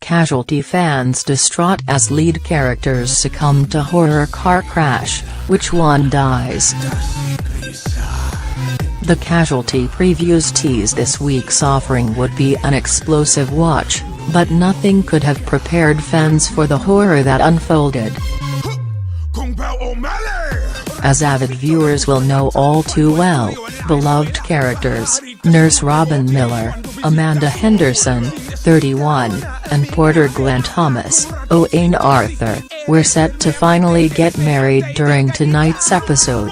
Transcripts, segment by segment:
Casualty fans distraught as lead characters succumb to horror car crash, which one dies? The Casualty previews teased this week's offering would be an explosive watch, but nothing could have prepared fans for the horror that unfolded. As avid viewers will know all too well, beloved characters, Nurse Robin Miller, Amanda Henderson, 31, and Porter Glenn Thomas, Owain Arthur, were set to finally get married during tonight's episode.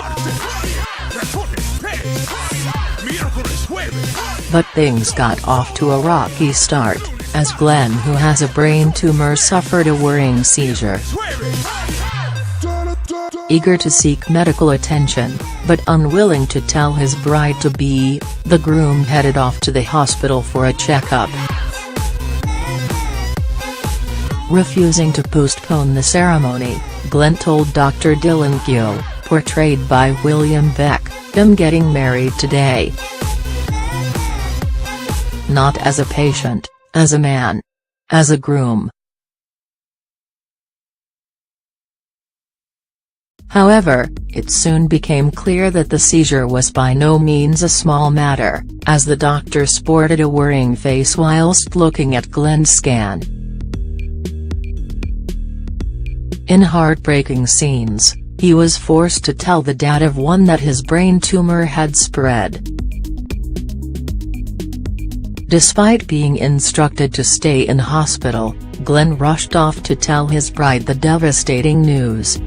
But things got off to a rocky start, as Glenn, who has a brain tumor, suffered a worrying seizure. Eager to seek medical attention, but unwilling to tell his bride-to-be, the groom headed off to the hospital for a checkup. Refusing to postpone the ceremony, Glenn told Dr. Dylan Gill, portrayed by William Beck, "I'm getting married today. Not as a patient, as a man. As a groom." However, it soon became clear that the seizure was by no means a small matter, as the doctor sported a worrying face whilst looking at Glenn's scan. In heartbreaking scenes, he was forced to tell the dad of one that his brain tumor had spread. Despite being instructed to stay in hospital, Glenn rushed off to tell his bride the devastating news.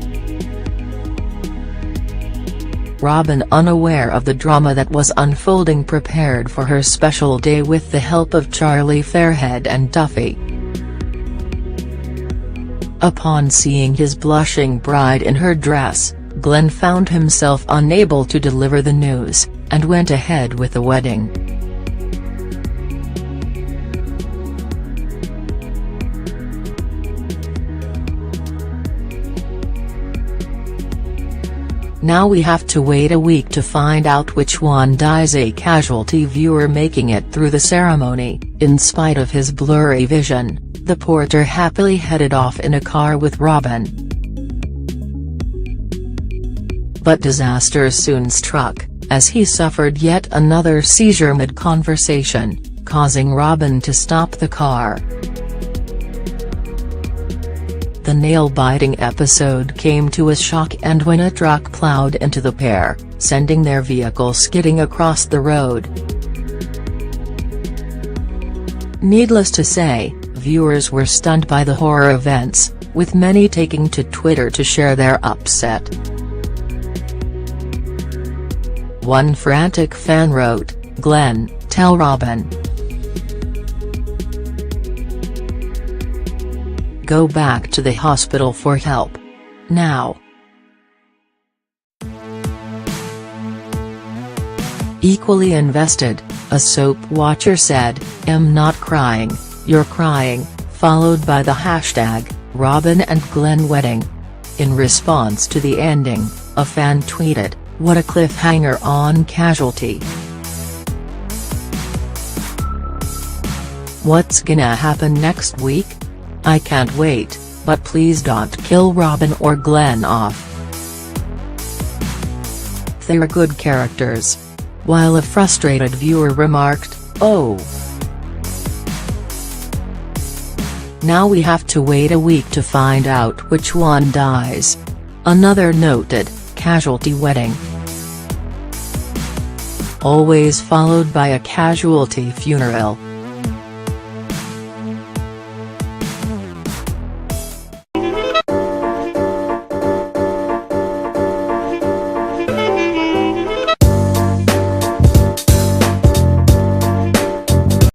Robin, unaware of the drama that was unfolding, prepared for her special day with the help of Charlie Fairhead and Duffy. Upon seeing his blushing bride in her dress, Glenn found himself unable to deliver the news, and went ahead with the wedding. Now we have to wait a week to find out which one dies. A Casualty viewer making it through the ceremony, in spite of his blurry vision, the porter happily headed off in a car with Robin. But disaster soon struck, as he suffered yet another seizure mid-conversation, causing Robin to stop the car. The nail-biting episode came to a shock end when a truck plowed into the pair, sending their vehicle skidding across the road. Needless to say, viewers were stunned by the horror events, with many taking to Twitter to share their upset. One frantic fan wrote, "Glenn, tell Robin. Go back to the hospital for help. Now." Equally invested, a soap watcher said, "I'm not crying, you're crying," followed by the hashtag, Robin and Glenn wedding. In response to the ending, a fan tweeted, "What a cliffhanger on Casualty. What's gonna happen next week? I can't wait, but please don't kill Robin or Glenn off. They're good characters." While a frustrated viewer remarked, "Oh. Now we have to wait a week to find out which one dies." Another noted, "Casualty wedding." Always followed by a Casualty funeral.